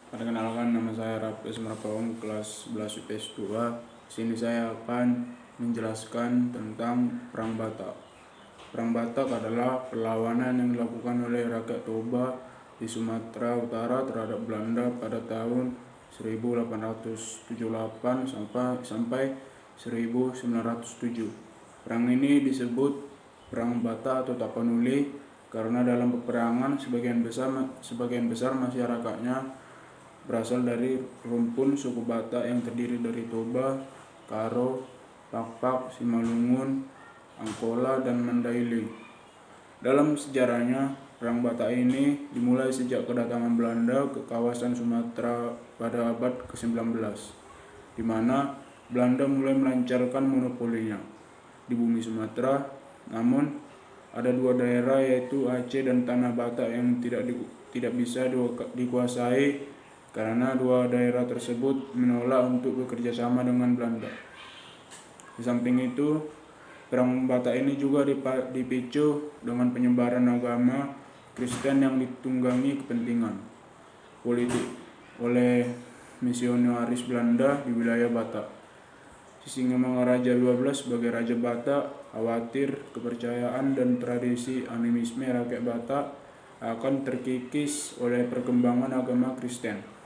Perkenalkan, nama saya Rapi Semrapawong, kelas 11 IPS 2. Di sini saya akan menjelaskan tentang Perang Batak. Perang Batak adalah perlawanan yang dilakukan oleh rakyat Toba di Sumatera Utara terhadap Belanda pada tahun 1878 sampai 1907. Perang ini disebut Perang Batak atau Tapanuli karena dalam peperangan sebagian besar masyarakatnya berasal dari rumpun suku Batak yang terdiri dari Toba, Karo, Pakpak, Simalungun, Angkola, dan Mandailing. Dalam sejarahnya, Perang Batak ini dimulai sejak kedatangan Belanda ke kawasan Sumatera pada abad ke-19, di mana Belanda mulai melancarkan monopolinya di bumi Sumatera. Namun, ada dua daerah yaitu Aceh dan Tanah Batak yang tidak bisa dikuasai karena dua daerah tersebut menolak untuk bekerja sama dengan Belanda. Di samping itu, Perang Batak ini juga dipicu dengan penyebaran agama Kristen yang ditunggangi kepentingan politik oleh misionaris Belanda di wilayah Batak. Sisingamangaraja 12 sebagai Raja Batak khawatir kepercayaan dan tradisi animisme rakyat Batak akan terkikis oleh perkembangan agama Kristen.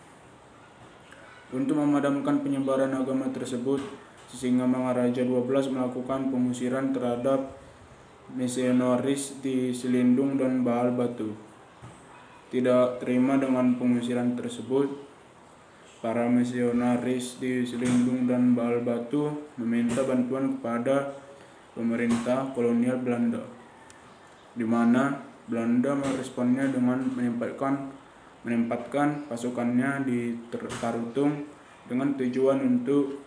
Untuk memadamkan penyebaran agama tersebut, Sisingamangaraja 12 melakukan pengusiran terhadap misionaris di Selindung dan Baal Batu. Tidak terima dengan pengusiran tersebut, para misionaris di Selindung dan Baal Batu meminta bantuan kepada pemerintah kolonial Belanda, di mana Belanda meresponnya dengan menempatkan pasukannya di Tarutung dengan tujuan untuk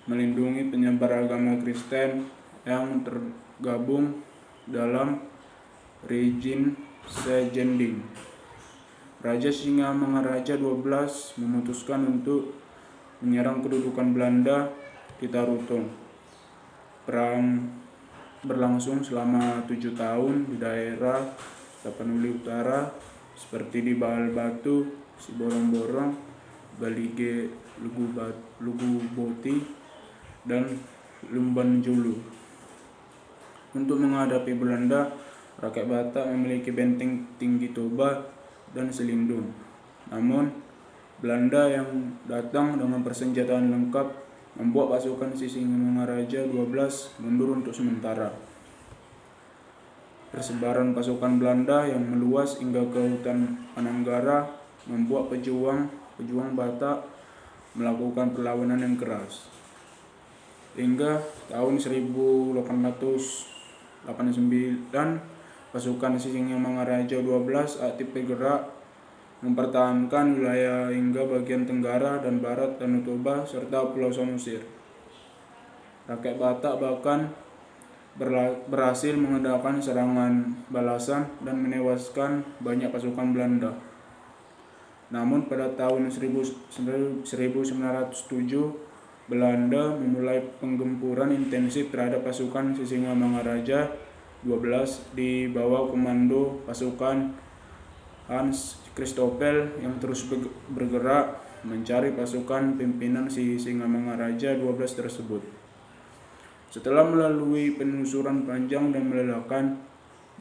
melindungi penyebar agama Kristen yang tergabung dalam Rijin Sejending. Raja Sisingamangaraja 12 memutuskan untuk menyerang kedudukan Belanda di Tarutung. Perang berlangsung selama 7 tahun di daerah Tapanuli Utara seperti di Baal Batu, Siborong-borong, Balige, Luguboti, dan Lumbanjulu. Untuk menghadapi Belanda, rakyat Batak memiliki benteng tinggi Toba dan Selindung. Namun, Belanda yang datang dengan persenjataan lengkap membuat pasukan Sisingamangaraja 12 mundur untuk sementara. Persebaran pasukan Belanda yang meluas hingga ke hutan Ananggara membuat pejuang Batak melakukan perlawanan yang keras. Hingga tahun 1889, pasukan Sisingamangaraja 12 aktif bergerak mempertahankan wilayah hingga bagian tenggara dan barat Danau Toba serta Pulau Samosir. Rakyat Batak bahkan berhasil mengadakan serangan balasan dan menewaskan banyak pasukan Belanda. Namun pada tahun 1907, Belanda memulai penggempuran intensif terhadap pasukan Sisingamangaraja 12 di bawah komando pasukan Hans Christoffel yang terus bergerak mencari pasukan pimpinan Sisingamangaraja 12 tersebut. Setelah melalui penelusuran panjang dan melelahkan,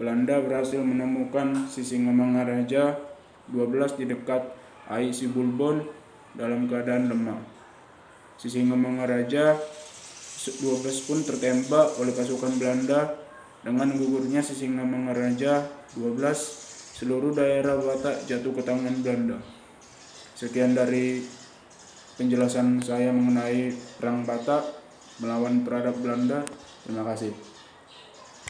Belanda berhasil menemukan Sisingamangaraja 12 di dekat Aik Sibulbon dalam keadaan lemah. Sisingamangaraja 12 pun tertembak oleh pasukan Belanda. Dengan gugurnya Sisingamangaraja 12, seluruh daerah Batak jatuh ke tangan Belanda. Sekian dari penjelasan saya mengenai Perang Batak melawan terhadap Belanda. Terima kasih.